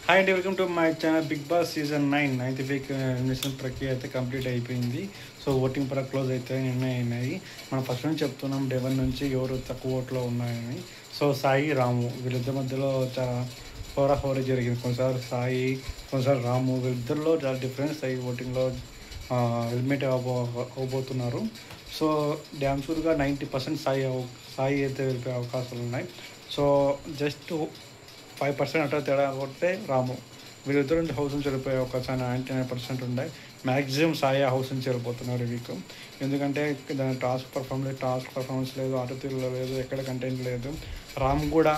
Hi అండి, welcome to my channel. Bigg Boss season 9 9th week elimination ప్రక్రియ అయితే complete అయిపోయింది. సో ఓటింగ్ పరంగా క్లోజ్ అయితే నిర్ణయం అయినాయి. మనం ఫస్ట్ నుంచి చెప్తున్నాం డే 1 నుంచి ఎవరు తక్కువ ఓట్లో ఉన్నాయని. సో సాయి, రాము వీళ్ళిద్దరి మధ్యలో చాలా హోరాహోరీ జరిగింది. కొన్నిసార్లు సాయి, కొన్నిసార్లు రాము, వీళ్ళిద్దరిలో చాలా డిఫరెన్స్ అయ్యి ఓటింగ్లో ఎలిమినేట్ అవబోతున్నారు. సో డ్యామ్ షూర్గా 90% సాయి అయితే వెళ్ళిపోయే అవకాశాలు ఉన్నాయి. సో జస్ట్ 5% అట్లా తేడా కొడితే రాము వీళ్ళిద్దరు నుంచి హౌస్ నుంచి వెళ్ళిపోయే అవకాశాలు 99% ఉన్నాయి. మ్యాక్సిమం సాయి హౌస్ నుంచి వెళ్ళిపోతున్నారు ఈ వీక్. ఎందుకంటే దాని టాస్క్ పర్ఫార్మెన్స్ లేదు, ఆటతీరులో లేదు, ఎక్కడ కంటెంట్ లేదు. రామ్ కూడా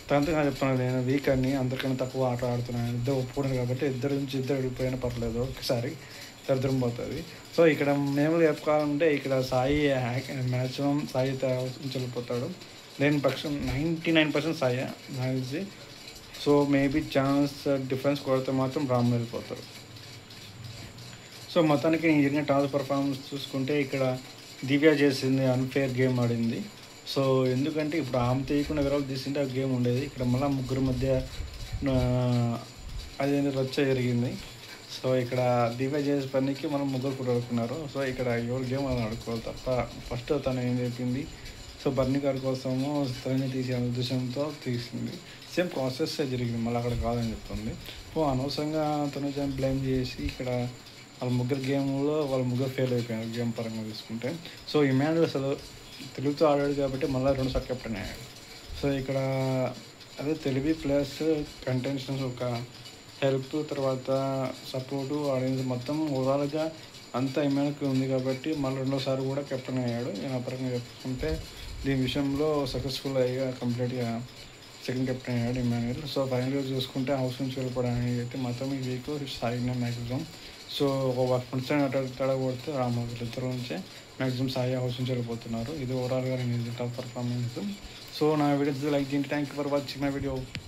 తనతో చెప్తున్నాను, నేను వీక్ అని అందరికన్నా తక్కువ ఆట ఆడుతున్నాను, ఇద్దరు ఒప్పుకున్నారు కాబట్టి ఇద్దరు నుంచి ఇద్దరు వెళ్ళిపోయినా పర్లేదు, ఒకసారి దరిద్రం పోతుంది. సో ఇక్కడ మేము చెప్పుకోవాలంటే ఇక్కడ సాయి మ్యాక్సిమం సాయి హౌస్ నుంచి వెళ్ళిపోతాడు. లేని పక్షం 99% సాయి నాకు. సో మేబీ ఛాన్స్ డిఫరెన్స్ కొడితే మాత్రం రామ్ వెళ్ళిపోతారు. సో మొత్తానికి నేను జరిగిన టాస్ పర్ఫార్మెన్స్ చూసుకుంటే ఇక్కడ దివ్య చేసింది అన్ఫేర్ గేమ్ ఆడింది. సో ఎందుకంటే ఇప్పుడు ఆమె తీయకుండా ఎవరో తీసింటే ఆ గేమ్ ఉండేది. ఇక్కడ మళ్ళీ ముగ్గురు మధ్య అదేంటి రచ్చ జరిగింది. సో ఇక్కడ దివ్య చేసే పనికి మనం ముగ్గురు కూడా ఆడుకున్నారు. సో ఇక్కడ ఎవరు గేమ్ అని ఆడుకోవాలి తప్ప ఫస్ట్ తను ఏం చెప్పింది, సో బర్నీ గారి కోసము తనని తీసే ఉద్దేశంతో తీసింది. సేమ్ ప్రాసెస్ జరిగింది, మళ్ళీ అక్కడ కాదని చెప్తుంది. సో అనవసరంగా తను బ్లేమ్ చేసి ఇక్కడ వాళ్ళ ముగ్గురు గేమ్లో వాళ్ళ ముగ్గురు ఫెయిల్ అయిపోయారు గేమ్ పరంగా తీసుకుంటే. సో ఇమాన్యుల్ అసలు తెలుగుతో ఆడాడు కాబట్టి మళ్ళీ 2 సార్లు కెప్టెన్ అయ్యాడు. సో ఇక్కడ అదే తెలివి ప్లస్ కంటెన్షన్స్ ఒక హెల్ప్ తర్వాత సపోర్టు ఆడియన్స్ మొత్తం ఓవరాల్గా అంతా ఇమాన్యుల్కి ఉంది కాబట్టి మళ్ళీ 2వ సారి కూడా కెప్టెన్ అయ్యాడు. నేను పరంగా చెప్పుకుంటే దీని విషయంలో సక్సెస్ఫుల్ అయ్యా కంప్లీట్గా సెకండ్ కెప్టెన్ అయ్యాడు ఇమాన్యుల్. సో ఫైనల్గా చూసుకుంటే హౌస్ నుంచి వెళ్ళిపోవడానికి అయితే మొత్తం ఈ వీక్ సాయినే మ్యాక్సిమం. సో ఒక 1% అట్లా కొడితే రాము వీళ్ళిద్దరు నుంచే మ్యాక్సిమం సాయి హౌస్ నుంచి వెళ్ళిపోతున్నారు. ఇది ఓవరాల్గా నేను టాప్ పర్ఫార్మెన్స్. సో నా వీడియోస్ లైక్ చేయండి. Thank you for watching my video.